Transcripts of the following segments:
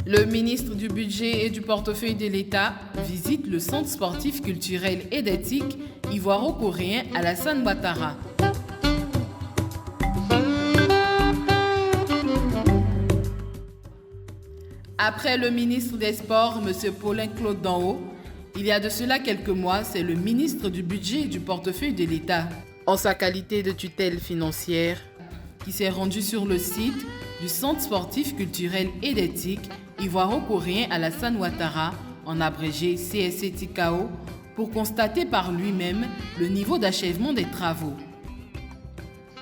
Le ministre du Budget et du Portefeuille de l'État visite le centre sportif culturel et d'éthique ivoiro-coréen Alassane Ouattara. Après le ministre des Sports, M. Paulin Claude Danho, il y a de cela quelques mois, c'est le ministre du Budget et du Portefeuille de l'État, en sa qualité de tutelle financière, qui s'est rendu sur le site du Centre sportif culturel et d'éthique ivoiro-coréen Alassane Ouattara, en abrégé CSC-TICAO, pour constater par lui-même le niveau d'achèvement des travaux.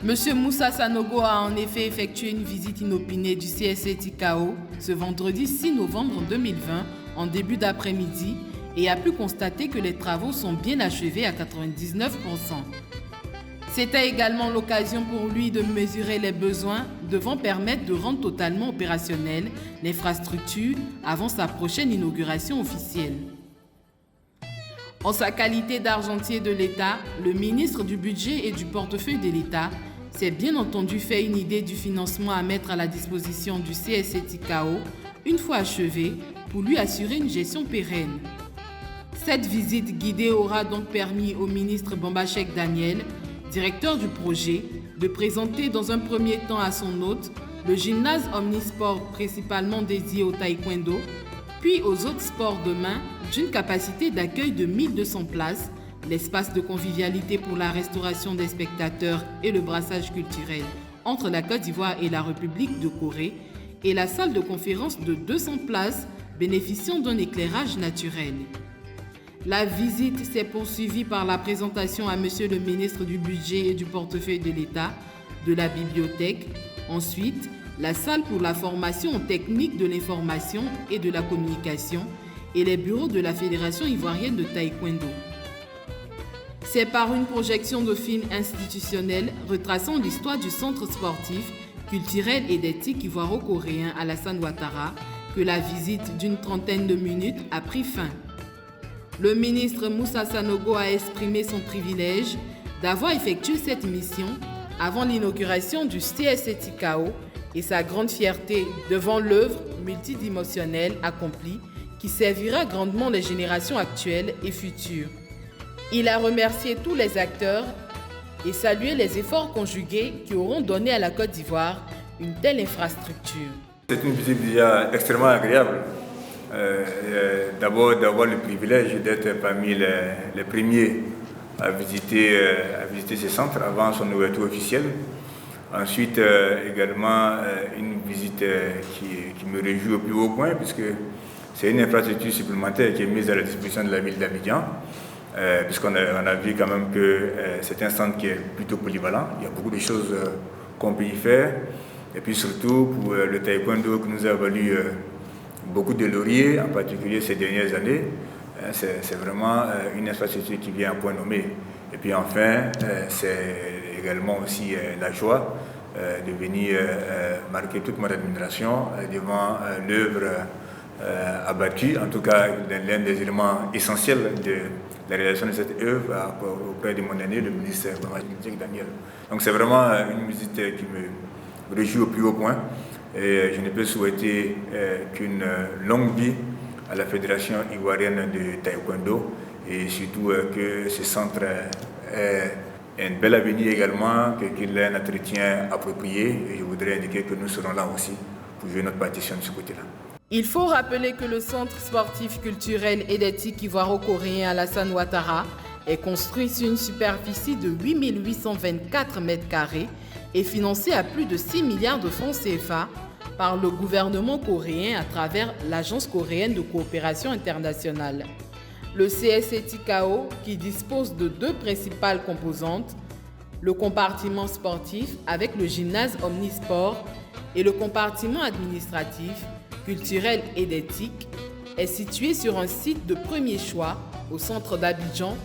M. Moussa Sanogo a en effet effectué une visite inopinée du CSC-TICAO ce vendredi 6 novembre 2020 en début d'après-midi et a pu constater que les travaux sont bien achevés à 99%. C'était également l'occasion pour lui de mesurer les besoins devant permettre de rendre totalement opérationnelle l'infrastructure avant sa prochaine inauguration officielle. En sa qualité d'argentier de l'État, le ministre du Budget et du Portefeuille de l'État s'est bien entendu fait une idée du financement à mettre à la disposition du CSC-TICAO une fois achevé pour lui assurer une gestion pérenne. Cette visite guidée aura donc permis au ministre Bambachek Daniel, directeur du projet, de présenter dans un premier temps à son hôte le gymnase omnisport principalement dédié au taekwondo, puis aux autres sports de main d'une capacité d'accueil de 1200 places, l'espace de convivialité pour la restauration des spectateurs et le brassage culturel entre la Côte d'Ivoire et la République de Corée, et la salle de conférence de 200 places bénéficiant d'un éclairage naturel. La visite s'est poursuivie par la présentation à Monsieur le ministre du Budget et du Portefeuille de l'État de la bibliothèque, ensuite la salle pour la formation en technique de l'information et de la communication et les bureaux de la Fédération ivoirienne de taekwondo. C'est par une projection de film institutionnel retraçant l'histoire du centre sportif, culturel et d'éthique ivoiro-coréen Alassane Ouattara que la visite d'une trentaine de minutes a pris fin. Le ministre Moussa Sanogo a exprimé son privilège d'avoir effectué cette mission avant l'inauguration du CSC-TICAO et sa grande fierté devant l'œuvre multidimensionnelle accomplie qui servira grandement les générations actuelles et futures. Il a remercié tous les acteurs et salué les efforts conjugués qui auront donné à la Côte d'Ivoire une telle infrastructure. C'est une visite déjà extrêmement agréable. D'abord d'avoir le privilège d'être parmi les premiers à visiter ces centres avant son ouverture officielle. Ensuite, également, une visite qui me réjouit au plus haut point, puisque c'est une infrastructure supplémentaire qui est mise à la disposition de la ville d'Abidjan, puisqu'on a vu quand même que c'est un centre qui est plutôt polyvalent. Il y a beaucoup de choses qu'on peut y faire. Et puis surtout, pour le taekwondo qui nous a valu beaucoup de lauriers, en particulier ces dernières années, c'est vraiment une infrastructure qui vient à point nommé. Et puis enfin, c'est également aussi la joie de venir marquer toute mon admiration devant l'œuvre abattue, en tout cas l'un des éléments essentiels de la réalisation de cette œuvre auprès de mon aîné, le ministre Bambachek Daniel. Donc c'est vraiment une visite qui me réjouit au plus haut point. Et je ne peux souhaiter qu'une longue vie à la Fédération ivoirienne de taekwondo et surtout que ce centre ait un bel avenir également, qu'il ait un entretien approprié. Et je voudrais indiquer que nous serons là aussi pour jouer notre partition de ce côté-là. Il faut rappeler que le Centre sportif culturel et d'éthique ivoiro-coréen Alassane Ouattara est construit sur une superficie de 8824 m² et financé à plus de 6 milliards de francs CFA par le gouvernement coréen à travers l'Agence coréenne de coopération internationale. Le CSC-TICAO, qui dispose de deux principales composantes, le compartiment sportif avec le gymnase omnisport et le compartiment administratif, culturel et d'éthique, est situé sur un site de premier choix au centre d'Abidjan,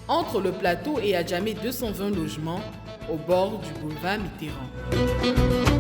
entre le plateau et Adjamé 220 logements, au bord du boulevard Mitterrand.